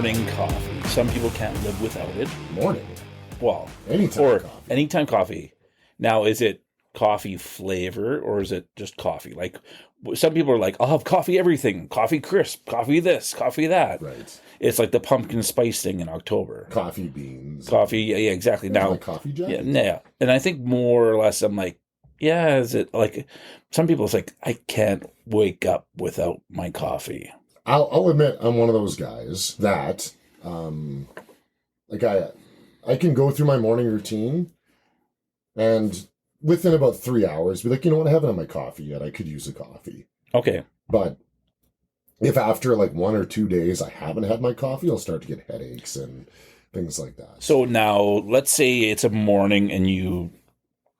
morning coffee. Some people can't live without it. Morning? Well, anytime coffee. Anytime coffee. Now, is it coffee flavor or is it just coffee? Like, some people are like, I'll have coffee everything. Coffee crisp, coffee this, coffee that. Right. It's like the pumpkin spice thing in October. Coffee beans. Coffee, yeah, exactly. Now, like coffee jacket. Yeah. And I think more or less I'm like, yeah, is it like, some people it's like, I can't wake up without my coffee. I'll admit I'm one of those guys that, like I can go through my morning routine and within about 3 hours be like, you know what, I haven't had my coffee yet. I could use a coffee. Okay. But if after like 1 or 2 days I haven't had my coffee, I'll start to get headaches and things like that. So now, let's say it's a morning and you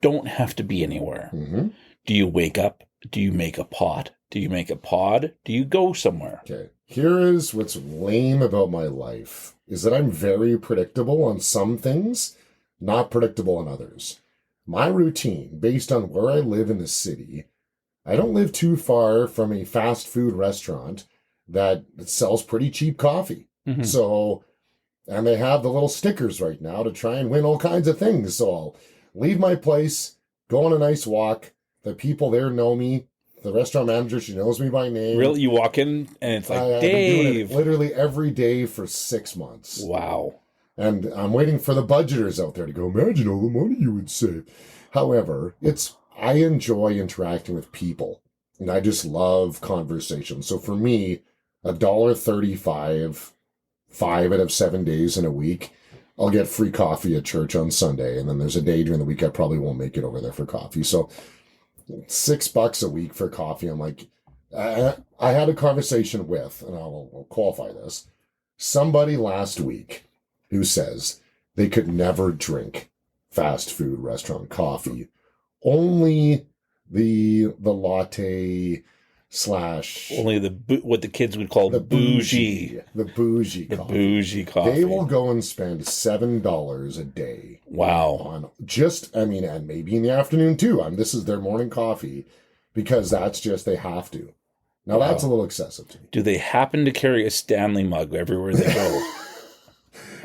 don't have to be anywhere. Mm-hmm. Do you wake up? Do you make a pot? Do you make a pod? Do you go somewhere? Okay. Here is what's lame about my life, is that I'm very predictable on some things, not predictable on others. My routine, based on where I live in the city, I don't live too far from a fast food restaurant that sells pretty cheap coffee. Mm-hmm. So, and they have the little stickers right now to try and win all kinds of things. So I'll leave my place, go on a nice walk. The people there know me. The restaurant manager, she knows me by name. Really? You walk in and it's like, I've Dave. been doing it literally every day for 6 months. Wow. And I'm waiting for the budgeters out there to go, imagine all the money you would save. However, I enjoy interacting with people. And I just love conversation. So for me, $1.35, 5 out of 7 days in a week, I'll get free coffee at church on Sunday. And then there's a day during the week I probably won't make it over there for coffee. So $6 a week for coffee. I'm like, I had a conversation with, and I'll qualify this, somebody last week who says they could never drink fast food restaurant coffee. Only the latte / only what the kids would call the bougie. The bougie the coffee. Bougie coffee. They will go and spend $7 a day. Wow. On and maybe in the afternoon too. This is their morning coffee because that's just, they have to. Now that's a little excessive to me. Do they happen to carry a Stanley mug everywhere they go?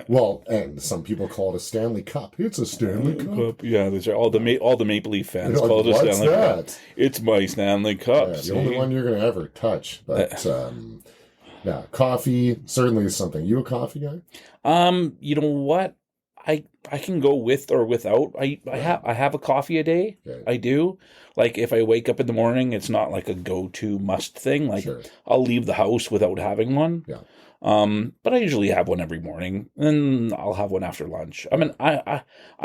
Well, and some people call it a Stanley Cup. It's a Stanley Cup. Yeah, these are all the Maple Leaf fans like, call it a Stanley that? Cup. It's my Stanley Cup. Yeah, the only one you're going to ever touch. But yeah, coffee certainly is something. You a coffee guy? You know what? I can go with or without. I have a coffee a day. Okay. I do. Like if I wake up in the morning, it's not like a go-to must thing. Like Sure. I'll leave the house without having one. Yeah. But I usually have one every morning, and I'll have one after lunch. I mean, I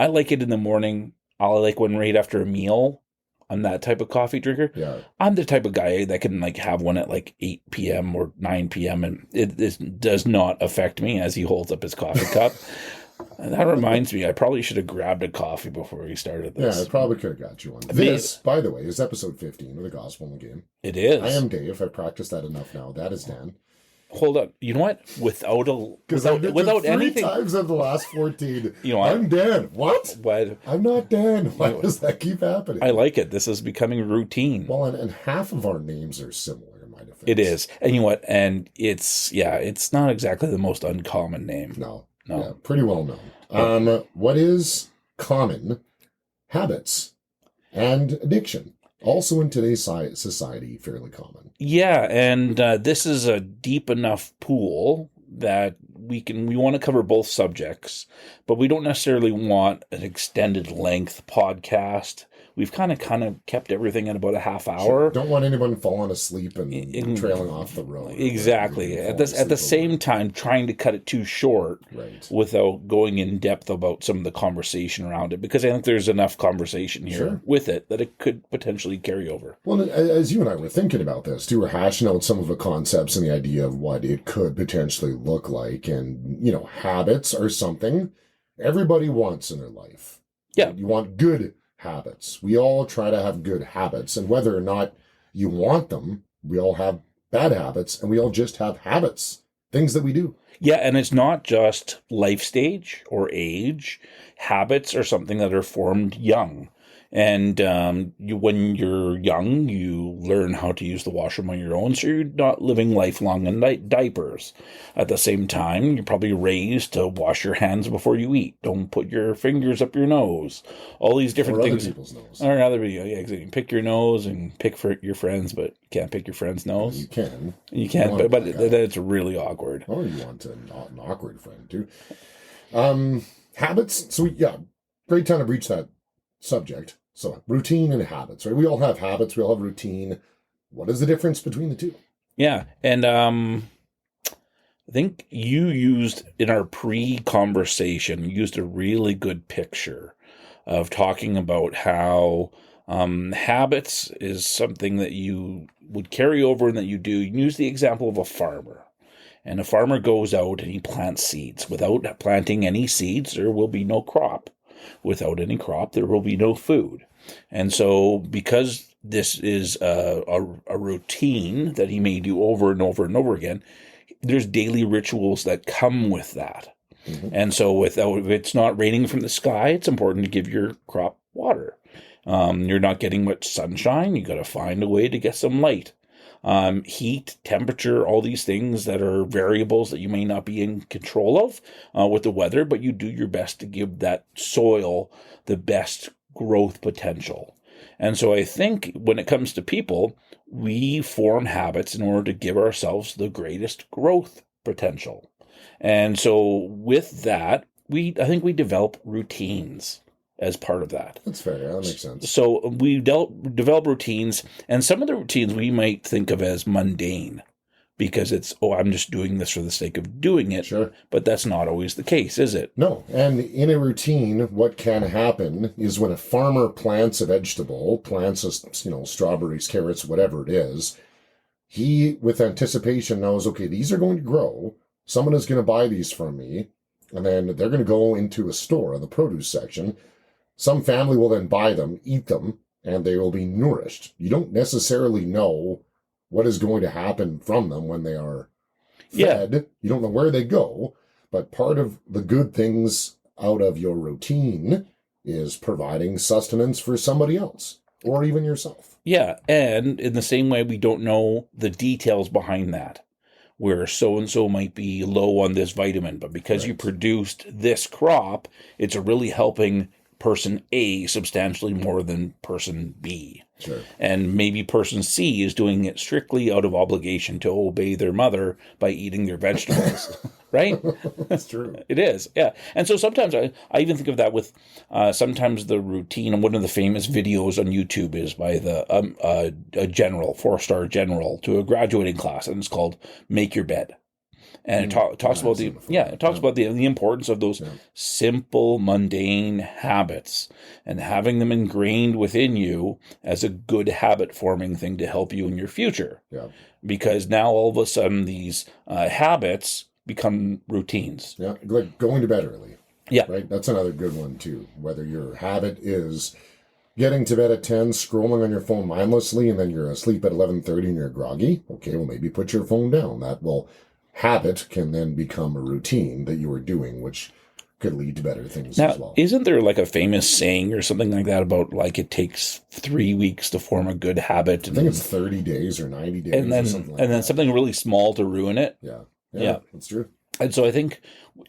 like it in the morning. I like one right after a meal. I'm that type of coffee drinker. Yeah. I'm the type of guy that can like have one at like 8 p.m. or 9 p.m. and it does not affect me as he holds up his coffee cup. And that reminds me, I probably should have grabbed a coffee before we started this. Yeah, I probably could have got you one. This, by the way, is episode 15 of the Gospel in the Game. It is. I am Dave. I've practiced that enough now. That is Dan. Hold on. You know what? Without anything, 3 times of the last 14. You know what? I'm Dan. What? But I'm not Dan. Why does that keep happening? I like it. This is becoming routine. Well, and half of our names are similar in my defense. It is. And you know what? And it's not exactly the most uncommon name. No. No. Yeah, pretty well known. What is common habits and addiction? Also in today's society, fairly common. Yeah, and this is a deep enough pool that we want to cover both subjects, but we don't necessarily want an extended length podcast. We've kind of kept everything at about a half hour. Sure. Don't want anyone falling asleep and trailing off the road. Exactly. At the same time, trying to cut it too short, right, without going in depth about some of the conversation around it, because I think there's enough conversation here Sure. with it that it could potentially carry over. Well, as you and I were thinking about this, too, we're hashing out some of the concepts and the idea of what it could potentially look like. And, habits are something everybody wants in their life. Yeah. You want good habits. We all try to have good habits, and whether or not you want them, we all have bad habits, and we all just have habits, things that we do. Yeah, and it's not just life stage or age. Habits are something that are formed young. And when you're young, you learn how to use the washroom on your own, so you're not living lifelong in diapers. At the same time, you're probably raised to wash your hands before you eat. Don't put your fingers up your nose. All these different things. Other people's nose. Or other people, yeah, exactly. Pick your nose and pick for your friends, but you can't pick your friend's nose. You can. You can, but it's really awkward. Or you want an awkward friend, too. Habits. So, great time to reach that subject. So, routine and habits, right? We all have habits. We all have routine. What is the difference between the two? Yeah, and I think you used, in our pre-conversation, you used a really good picture of talking about how habits is something that you would carry over and that you do. You use the example of a farmer. And a farmer goes out and he plants seeds. Without planting any seeds, there will be no crop. Without any crop, there will be no food. And so because this is a routine that he may do over and over and over again, there's daily rituals that come with that. Mm-hmm. And so if it's not raining from the sky, it's important to give your crop water. You're not getting much sunshine. You got to find a way to get some light. Heat, temperature, all these things that are variables that you may not be in control of with the weather, but you do your best to give that soil the best growth potential. And so I think when it comes to people, we form habits in order to give ourselves the greatest growth potential. And so with that, I think we develop routines as part of that. That's fair. Yeah, that makes sense. So we develop routines, and some of the routines we might think of as mundane because it's, I'm just doing this for the sake of doing it. Sure. But that's not always the case, is it? No. And in a routine, what can happen is when a farmer plants a vegetable, strawberries, carrots, whatever it is, he, with anticipation, knows, okay, these are going to grow. Someone is going to buy these from me, and then they're going to go into a store in the produce section. Some family will then buy them, eat them, and they will be nourished. You don't necessarily know what is going to happen from them when they are fed. Yeah. You don't know where they go, but part of the good things out of your routine is providing sustenance for somebody else or even yourself. Yeah, and in the same way, we don't know the details behind that, where so-and-so might be low on this vitamin, but because you produced this crop, it's really helping person A substantially more than person B. Sure. And maybe person C is doing it strictly out of obligation to obey their mother by eating their vegetables. Right? That's true. It is, yeah. And so sometimes I even think of that with sometimes the routine. And one of the famous videos on YouTube is by a general, 4-star general to a graduating class, and it's called "Make Your Bed." And it talks about about the importance of those simple, mundane habits and having them ingrained within you as a good habit forming thing to help you in your future. Yeah. Because now all of a sudden these habits become routines. Yeah, like going to bed early. Yeah. Right? That's another good one too. Whether your habit is getting to bed at 10, scrolling on your phone mindlessly, and then you're asleep at 11:30 and you're groggy. Okay, well maybe put your phone down. Habit can then become a routine that you are doing, which could lead to better things as well. Isn't there like a famous saying or something like that about like it takes 3 weeks to form a good habit? I think it's 30 days or 90 days and then, or something like that. And then something really small to ruin it. Yeah, that's true. And so I think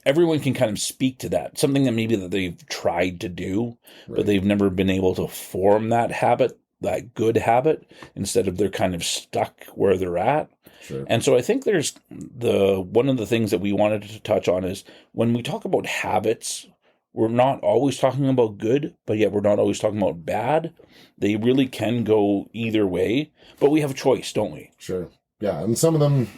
everyone can kind of speak to that. Something that maybe that they've tried to do, but they've never been able to form that habit, that good habit, instead of they're kind of stuck where they're at. Sure. And so I think there's one of the things that we wanted to touch on is when we talk about habits, we're not always talking about good, but yet we're not always talking about bad. They really can go either way, but we have a choice, don't we? Sure. Yeah, and some of them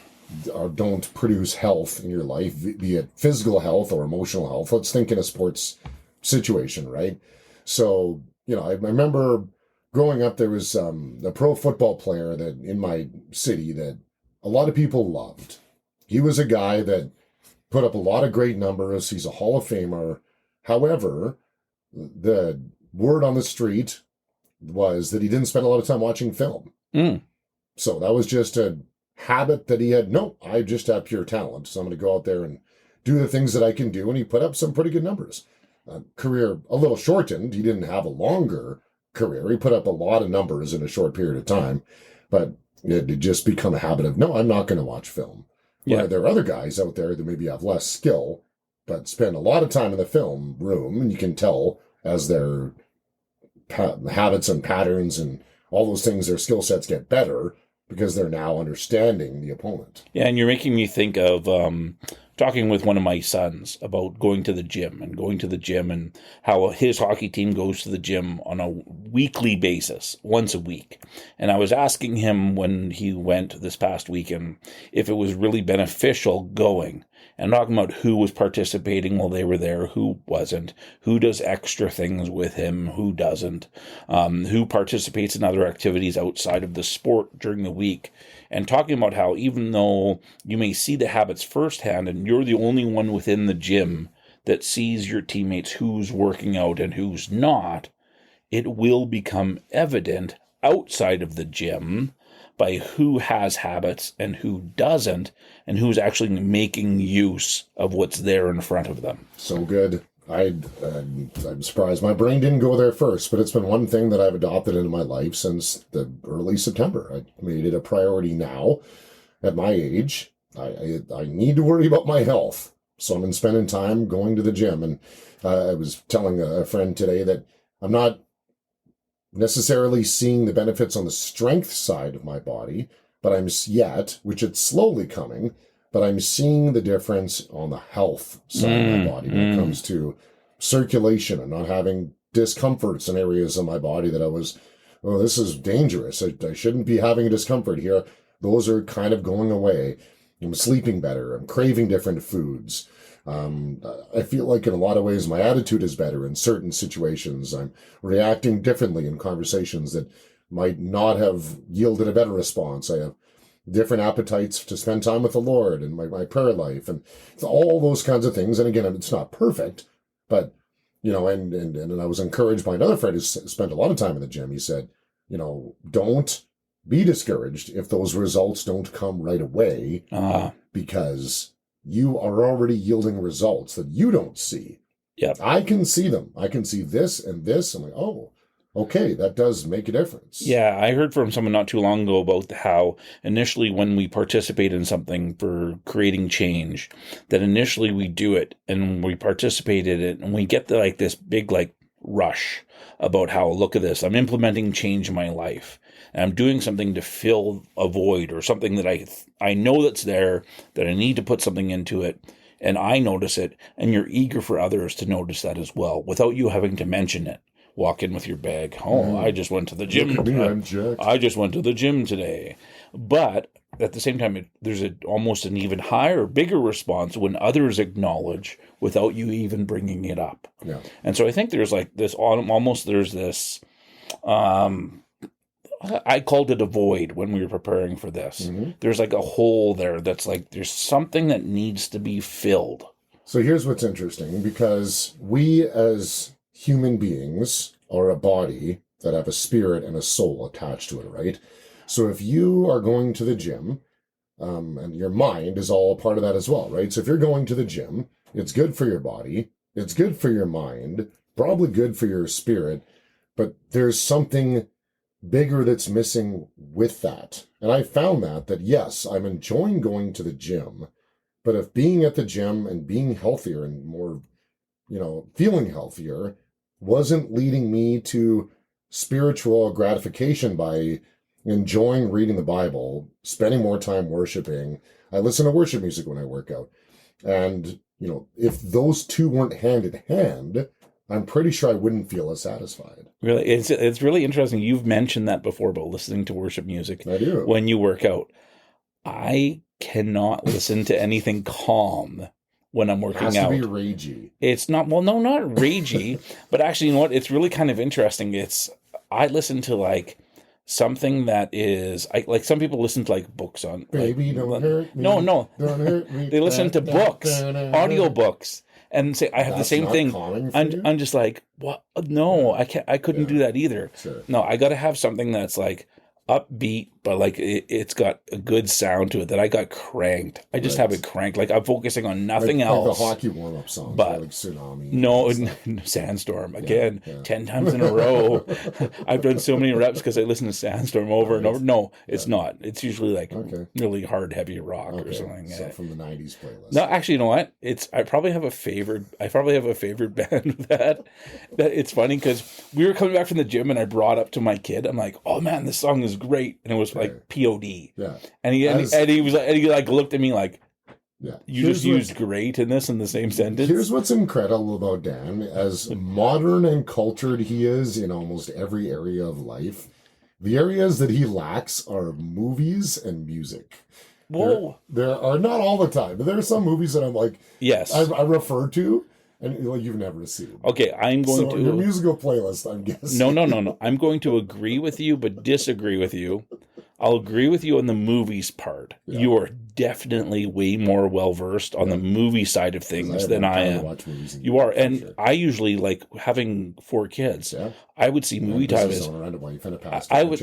don't produce health in your life, be it physical health or emotional health. Let's think in a sports situation, right? So, I remember growing up, there was a pro football player that in my city that a lot of people loved. He was a guy that put up a lot of great numbers. He's a Hall of Famer. However, the word on the street was that he didn't spend a lot of time watching film. So that was just a habit that he had. No, I just have pure talent. So I'm going to go out there and do the things that I can do. And he put up some pretty good numbers. Career a little shortened. He didn't have a longer career. He put up a lot of numbers in a short period of time, but it had just become a habit of, no, I'm not going to watch film. Yeah. Where there are other guys out there that maybe have less skill, but spend a lot of time in the film room, and you can tell as their habits and patterns and all those things, their skill sets get better because they're now understanding the opponent. Yeah, and you're making me think of talking with one of my sons about going to the gym and how his hockey team goes to the gym on a weekly basis, once a week. And I was asking him when he went this past weekend if it was really beneficial going. And talking about who was participating while they were there, who wasn't, who does extra things with him, who doesn't, who participates in other activities outside of the sport during the week. And talking about how even though you may see the habits firsthand and you're the only one within the gym that sees your teammates who's working out and who's not, it will become evident outside of the gym by who has habits and who doesn't, and who's actually making use of what's there in front of them. So good. I'm surprised my brain didn't go there first, but it's been one thing that I've adopted into my life since the early September. I made it a priority now at my age. I need to worry about my health. So I've been spending time going to the gym. And I was telling a friend today that I'm not necessarily seeing the benefits on the strength side of my body, but which it's slowly coming, but I'm seeing the difference on the health side of my body when it comes to circulation and not having discomforts in areas of my body that I was, oh, this is dangerous. I shouldn't be having a discomfort here. Those are kind of going away. I'm sleeping better. I'm craving different foods. I feel like in a lot of ways my attitude is better in certain situations. I'm reacting differently in conversations that might not have yielded a better response. I have different appetites to spend time with the Lord and my prayer life and all those kinds of things. And again, it's not perfect, but, and I was encouraged by another friend who spent a lot of time in the gym. He said, don't be discouraged if those results don't come right away because you are already yielding results that you don't see. Yeah, I can see them. I can see this and this. I'm like, oh, okay, that does make a difference. Yeah, I heard from someone not too long ago about how initially when we participate in something for creating change, that initially we do it and we participate in it and we get this big rush about how, look at this, I'm implementing change in my life. And I'm doing something to fill a void or something that I know that's there, that I need to put something into it, and I notice it, and you're eager for others to notice that as well, without you having to mention it. Walk in with your bag. Oh, I just went to the gym. Look at me, I'm jacked. I just went to the gym today. But at the same time, there's almost an even higher, bigger response when others acknowledge without you even bringing it up. Yeah. And so I think there's this I called it a void when we were preparing for this. Mm-hmm. There's a hole there that's there's something that needs to be filled. So here's what's interesting, because we as human beings are a body that have a spirit and a soul attached to it, right? So if you are going to the gym, and your mind is all part of that as well, right? So if you're going to the gym, it's good for your body, it's good for your mind, probably good for your spirit, but there's something bigger that's missing with that. And I found that yes, I'm enjoying going to the gym, but if being at the gym and being healthier and more, feeling healthier wasn't leading me to spiritual gratification by enjoying reading the Bible, spending more time worshiping. I listen to worship music when I work out. And, if those two weren't hand in hand, I'm pretty sure I wouldn't feel as satisfied. Really, it's really interesting. You've mentioned that before about listening to worship music. I do. When you work out. I cannot listen to anything calm when I'm working out. It has to be ragey. It's not, well, no, not ragey, but actually, you know what? It's really kind of interesting. I listen to something that is, some people listen to books on. Baby, don't hurt me. No. Don't hurt me. They listen to books, audio books. And say I have the same thing. I'm just what? No, I can't. I couldn't do that either. Sure. No, I got to have something that's upbeat, but like it's got a good sound to it that I got cranked. I just have it cranked. Like I'm focusing on nothing else. Like the hockey warm-up songs, but like Tsunami. No, Sandstorm again, 10 times in a row. I've done so many reps because I listen to Sandstorm over and over. No, it's not. It's usually like really hard, heavy rock or something. So from the '90s playlist. No, actually, you know what? I probably have a favorite band of that. It's funny because we were coming back from the gym and I brought up to my kid. I'm like, "Oh man, this song is great," and it was like POD. Yeah, and he was like, and he like looked at me like, yeah, you just used great in this in the same sentence. Here's what's incredible about Dan. As modern and cultured he is in almost every area of life, the areas that he lacks are movies and music. Whoa. There are not all the time, but there are some movies that I'm like, yes, I refer to, and like you've never seen. Okay, I'm going to your musical playlist. I'm guessing. No. I'm going to agree with you, but disagree with you. I'll agree with you on the movies part. Yeah. You are definitely way more well-versed on the movie side of things than I am. You are. And sure. I usually, like, having 4 kids, I would see movie time as... I would...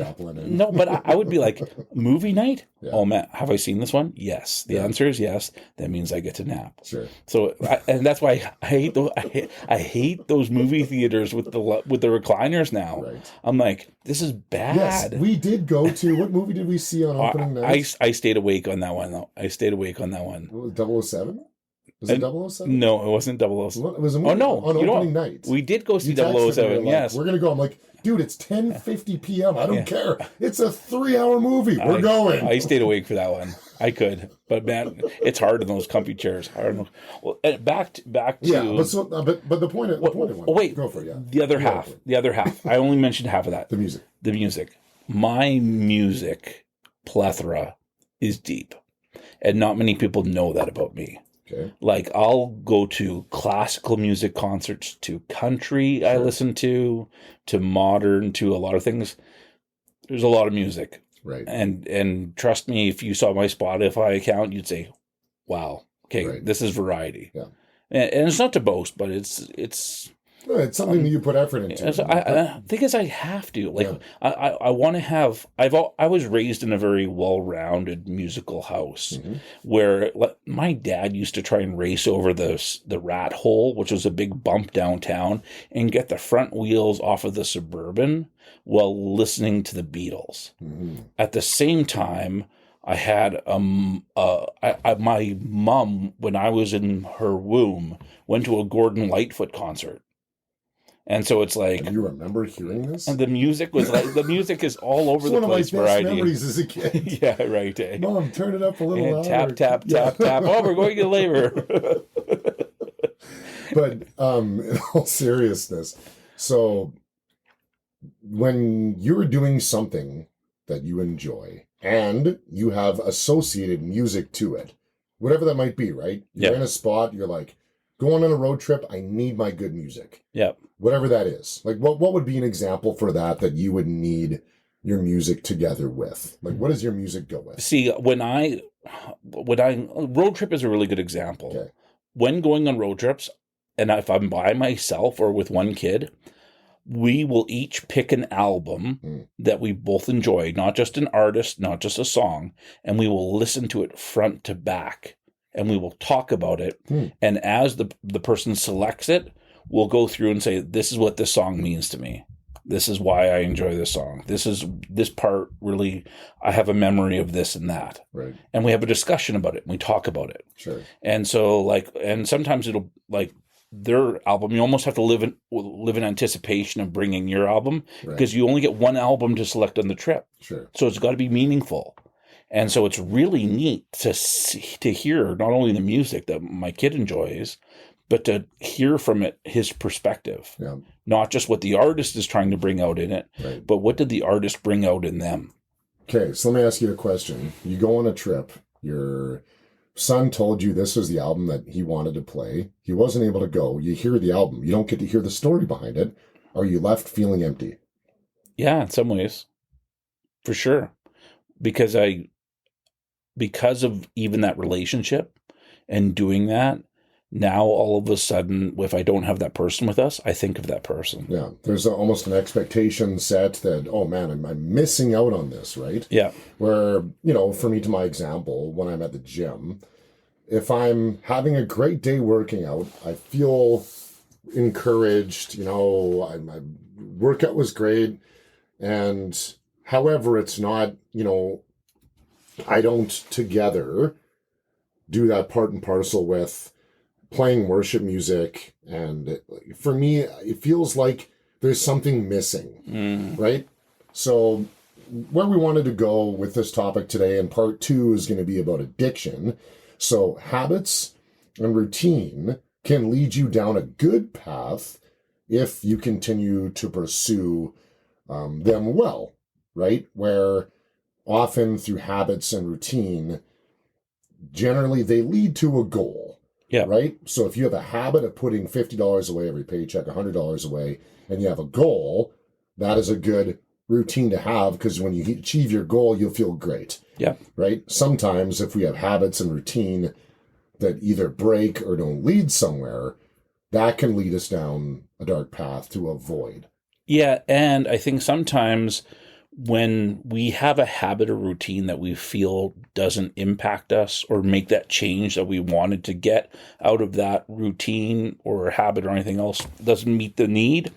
No, but I would be like, movie night? Yeah. Oh, man, have I seen this one? Yes. The answer is yes. That means I get to nap. Sure. So, and that's why I hate those. I hate those movie theaters with the recliners now. Right. I'm like, this is bad. Yes, we did go to... What movie did we see on opening night? I stayed awake on that one, though. I stayed awake on that one. 007? Was it 007? No, it wasn't 007. It was a movie on opening night. We did go see 007, yes. We're going to go. I'm like, dude, it's 10:50 p.m. I don't care. It's a 3-hour movie. We're going. I stayed awake for that one. I could. But, man, it's hard in those comfy chairs. Well, back to... Yeah, but the point... wait. Go for it, yeah. The other half. I only mentioned half of that. The music. My music plethora is deep. And not many people know that about me. Okay. Like, I'll go to classical music concerts, to country I listen to modern, to a lot of things. There's a lot of music. Right. And trust me, if you saw my Spotify account, you'd say, wow, okay, this is variety. Yeah. And it's not to boast, but it's it's something that you put effort into. I think I have to. Like, I want to have... I was raised in a very well-rounded musical house where my dad used to try and race over the rat hole, which was a big bump downtown, and get the front wheels off of the Suburban while listening to the Beatles. Mm-hmm. At the same time, I had my mom, when I was in her womb, went to a Gordon Lightfoot concert. And so it's like... Do you remember hearing this? And the music was like... The music is all over the place. It's one of my best memories as a kid. Yeah, right. Eh? Mom, turn it up a little louder. Tap, tap, tap, tap. Oh, we're going to labor. But in all seriousness, so when you're doing something that you enjoy and you have associated music to it, whatever that might be, right? You're in a spot, you're like, going on a road trip, I need my good music. Yep. Whatever that is. Like, what would be an example for that you would need your music together with? Like, what does your music go with? See, road trip is a really good example. Okay. When going on road trips, and if I'm by myself or with one kid, we will each pick an album that we both enjoy, not just an artist, not just a song, and we will listen to it front to back. And we will talk about it. And as the person selects it, we'll go through and say, this is what this song means to me. This is why I enjoy this song. This part really, I have a memory of this and that. Right. And we have a discussion about it. And we talk about it. Sure. And so and sometimes it'll their album, you almost have to live in anticipation of bringing your album because you only get one album to select on the trip. Sure. So it's got to be meaningful. And so it's really neat to hear not only the music that my kid enjoys, but to hear from his perspective. Yeah. Not just what the artist is trying to bring out in it, but what did the artist bring out in them? Okay, so let me ask you a question. You go on a trip. Your son told you this was the album that he wanted to play. He wasn't able to go. You hear the album. You don't get to hear the story behind it. Are you left feeling empty? Yeah, in some ways. For sure. Because of even that relationship and doing that, Now, all of a sudden, if I don't have that person with us, I think of that person. Yeah. There's almost an expectation set that, oh man, I'm missing out on this, right? Yeah. Where, for me, to my example, when I'm at the gym, if I'm having a great day working out, I feel encouraged, my workout was great. And however, it's not, I don't together do that part and parcel with playing worship music. And for me, it feels like there's something missing, right? So where we wanted to go with this topic today, and part 2 is going to be about addiction. So habits and routine can lead you down a good path if you continue to pursue them well, right? Where often through habits and routine, generally they lead to a goal, right? So if you have a habit of putting $50 away every paycheck, $100 away, and you have a goal, that is a good routine to have, because when you achieve your goal, you'll feel great. Yeah. Right? Sometimes if we have habits and routine that either break or don't lead somewhere, that can lead us down a dark path to avoid. Yeah, and I think sometimes when we have a habit or routine that we feel doesn't impact us or make that change that we wanted to get out of that routine or habit or anything else doesn't meet the need,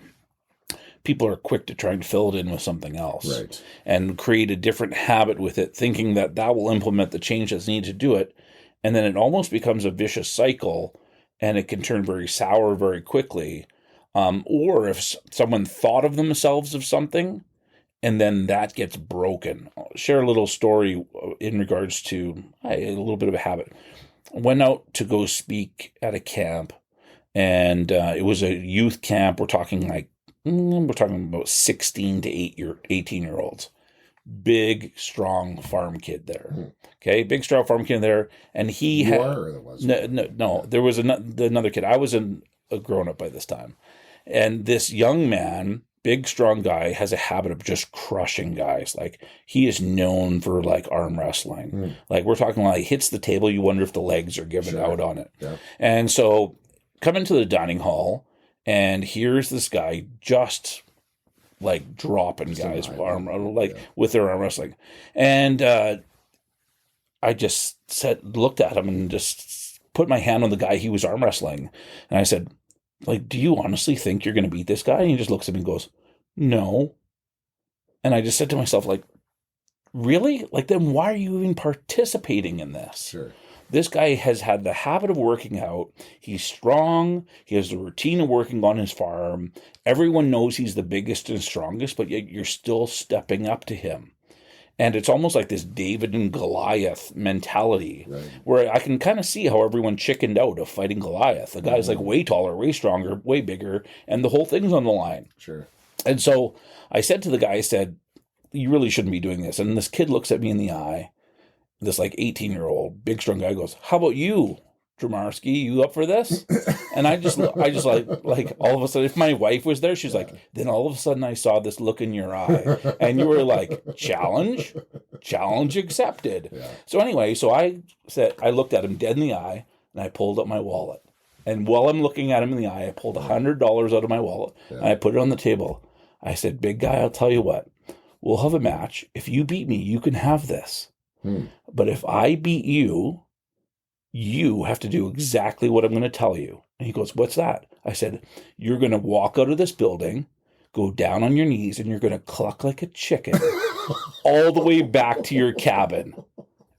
people are quick to try and fill it in with something else, right, and create a different habit with it, thinking that that will implement the change that's needed to do it. And then it almost becomes a vicious cycle, and it can turn very sour very quickly. Or if someone thought of themselves of something, and then that gets broken. I'll share a little story in regards to a little bit of a habit. I went out to go speak at a camp, and it was a youth camp. We're talking about 16 to 18-year-olds. Big, strong farm kid there. Okay, big, strong farm kid there, and he you had are, or there was no. There was another kid. I was a grown up by this time, and this young man, big, strong guy, has a habit of just crushing guys. Like, he is known for like arm wrestling. Like, we're talking like hits the table, you wonder if the legs are giving out on it. Yeah. And so come into the dining hall, and here's this guy just like dropping guys with their arm wrestling. And I just looked at him and just put my hand on the guy he was arm wrestling. And I said, like, do you honestly think you're going to beat this guy? And he just looks at me and goes, no. And I just said to myself, like, really? Like, then why are you even participating in this? Sure. This guy has had the habit of working out. He's strong. He has the routine of working on his farm. Everyone knows he's the biggest and strongest, but yet you're still stepping up to him. And it's almost like this David and Goliath mentality, right, where I can kind of see how everyone chickened out of fighting Goliath. The guy's like way taller, way stronger, way bigger, and the whole thing's on the line. Sure. And so I said to the guy, I said, you really shouldn't be doing this. And this kid looks at me in the eye, this like 18-year-old big strong guy, goes, how about you, Dramarski? You up for this? And I just like all of a sudden, if my wife was there, she's like, then all of a sudden I saw this look in your eye, and you were like, challenge accepted. Yeah. So anyway, so I looked at him dead in the eye, and I pulled up my wallet. And while I'm looking at him in the eye, I pulled $100 out of my wallet, and I put it on the table. I said, big guy, I'll tell you what, we'll have a match. If you beat me, you can have this. But if I beat you, you have to do exactly what I'm going to tell you. And he goes, what's that? I said, you're going to walk out of this building, go down on your knees, and you're going to cluck like a chicken all the way back to your cabin.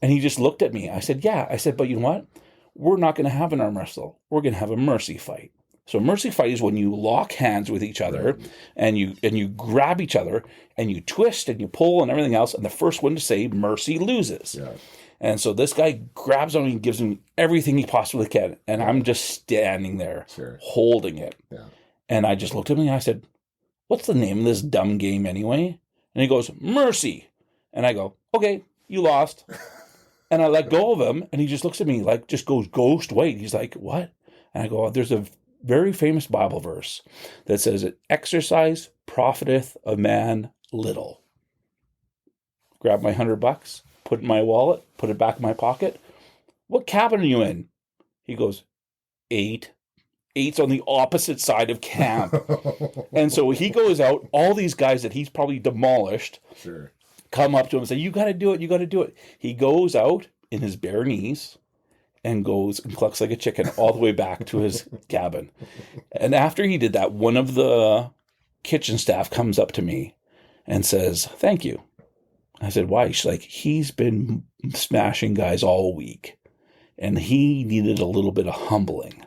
And he just looked at me. I said, yeah. I said, but you know what? We're not going to have an arm wrestle. We're going to have a mercy fight. So a mercy fight is when you lock hands with each other, right, and you grab each other and you twist and you pull and everything else. And the first one to say mercy loses. Yeah. And so this guy grabs on and gives him everything he possibly can. And I'm just standing there holding it. Yeah. And I just looked at him and I said, what's the name of this dumb game anyway? And he goes, mercy. And I go, okay, you lost. And I let go of him. And he just looks at me like, just goes ghost white. He's like, what? And I go, there's a very famous Bible verse that says, exercise profiteth a man little. Grab my $100, put it in my wallet, put it back in my pocket. What cabin are you in? He goes, 8. 8's on the opposite side of camp. And so he goes out, all these guys that he's probably demolished Sure. come up to him and say, you got to do it, you got to do it. He goes out in his bare knees and goes and clucks like a chicken all the way back to his cabin. And after he did that, one of the kitchen staff comes up to me and says, thank you. I said, why? She's like, he's been smashing guys all week, and he needed a little bit of humbling.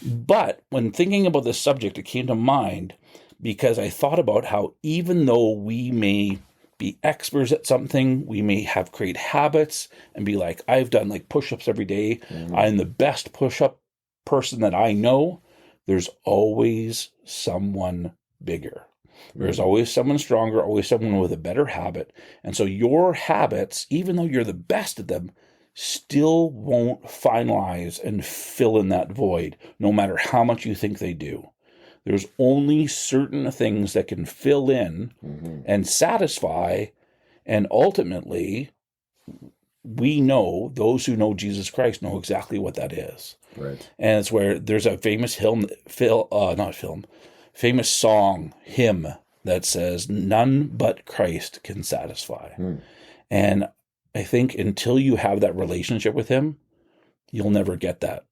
But when thinking about this subject, it came to mind because I thought about how even though we may be experts at something, we may have great habits and be like, I've done like push-ups every day. I'm the best push-up person that I know. There's always someone bigger. There's always someone stronger, always someone with a better habit. And so your habits, even though you're the best at them, still won't finalize and fill in that void, no matter how much you think they do. There's only certain things that can fill in and satisfy, and ultimately, we know, those who know Jesus Christ know exactly what that is. Right. And it's where there's a famous famous song, hymn, that says, none but Christ can satisfy. And I think until you have that relationship with him, you'll never get that.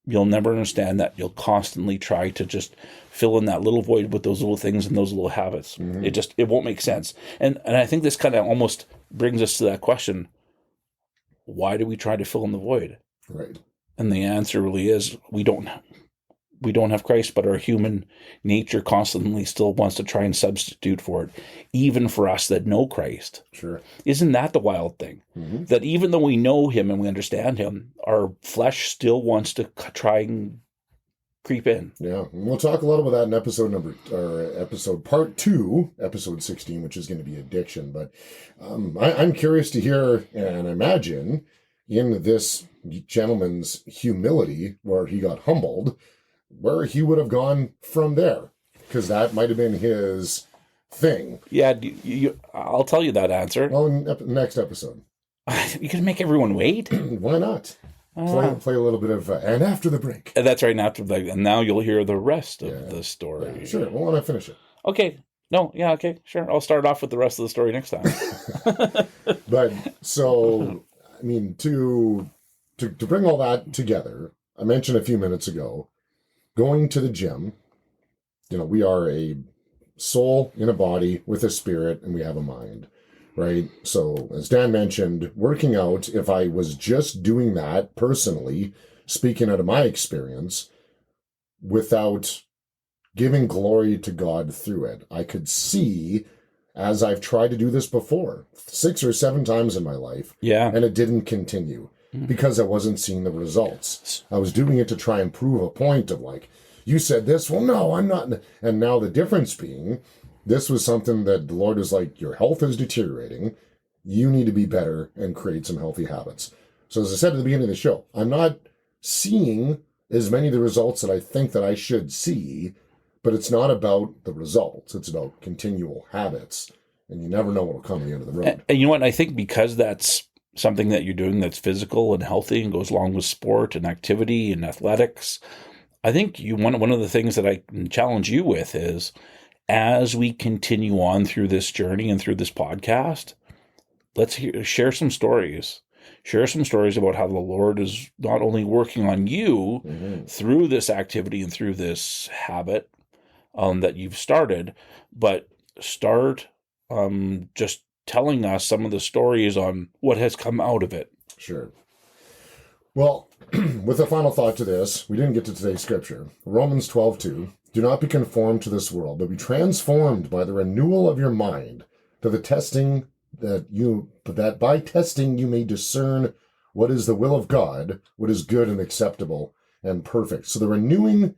You'll never understand that. You'll constantly try to just fill in that little void with those little things and those little habits. It won't make sense. And I think this kind of almost brings us to that question, why do we try to fill in the void? Right. And the answer really is we don't have Christ, but our human nature constantly still wants to try and substitute for it, even for us that know Christ. Sure. Isn't that the wild thing? That even though we know him and we understand him, our flesh still wants to try and creep in. Yeah. And we'll talk a lot about that in episode part 2, episode 16, which is going to be addiction. But I'm curious to hear and imagine in this gentleman's humility, where he got humbled, where he would have gone from there, because that might have been his thing. Yeah, I'll tell you that answer. Well, in next episode. You can make everyone wait. Why not? Play a little bit of and after the break. That's right. And now you'll hear the rest of the story. Yeah, sure. Well, why not finish it? Okay. No. Yeah. Okay. Sure. I'll start off with the rest of the story next time. But so, I mean, to bring all that together, I mentioned a few minutes ago, going to the gym, we are a soul in a body with a spirit, and we have a mind, right? So as Dan mentioned, working out, if I was just doing that personally, speaking out of my experience, without giving glory to God through it, I could see, as I've tried to do this before, 6 or 7 times in my life, and it didn't continue. Because I wasn't seeing the results. I was doing it to try and prove a point of like, you said this, well, no, I'm not. And now the difference being, this was something that the Lord is like, your health is deteriorating. You need to be better and create some healthy habits. So as I said at the beginning of the show, I'm not seeing as many of the results that I think that I should see, but it's not about the results. It's about continual habits. And you never know what will come at the end of the road. And you know what? I think because that's something that you're doing that's physical and healthy and goes along with sport and activity and athletics, I think one of the things that I can challenge you with is, as we continue on through this journey and through this podcast, let's share some stories. Share some stories about how the Lord is not only working on you through this activity and through this habit that you've started, but start just telling us some of the stories on what has come out of it. Sure. Well, with a final thought to this, we didn't get to today's scripture. Romans 12:2. Do not be conformed to this world, but be transformed by the renewal of your mind, to the testing that by testing you may discern what is the will of God, what is good and acceptable and perfect. So the renewing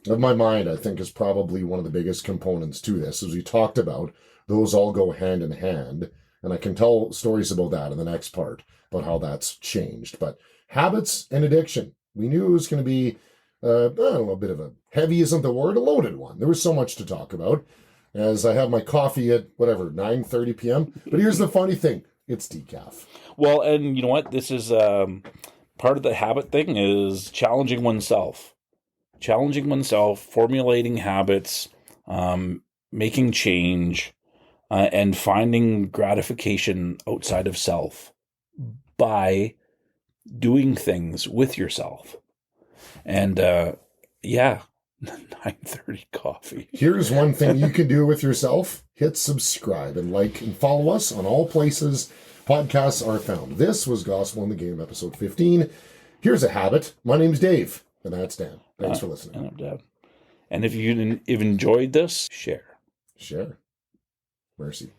of my mind, I think, is probably one of the biggest components to this. As we talked about, those all go hand in hand. And I can tell stories about that in the next part, about how that's changed. But habits and addiction. We knew it was going to be, I don't know, a bit of a heavy isn't the word, a loaded one. There was so much to talk about as I have my coffee at, 9:30 p.m. But here's the funny thing. It's decaf. Well, and you know what? This is part of the habit thing is challenging oneself, formulating habits, making change, and finding gratification outside of self by doing things with yourself. And yeah, 9:30 coffee. Here's one thing you can do with yourself. Hit subscribe and like and follow us on all places podcasts are found. This was Gospel in the Game, episode 15. Here's a habit. My name's Dave, and that's Dan. Thanks for listening. And I'm Dad. And if you enjoyed this, share. Share. Mercy.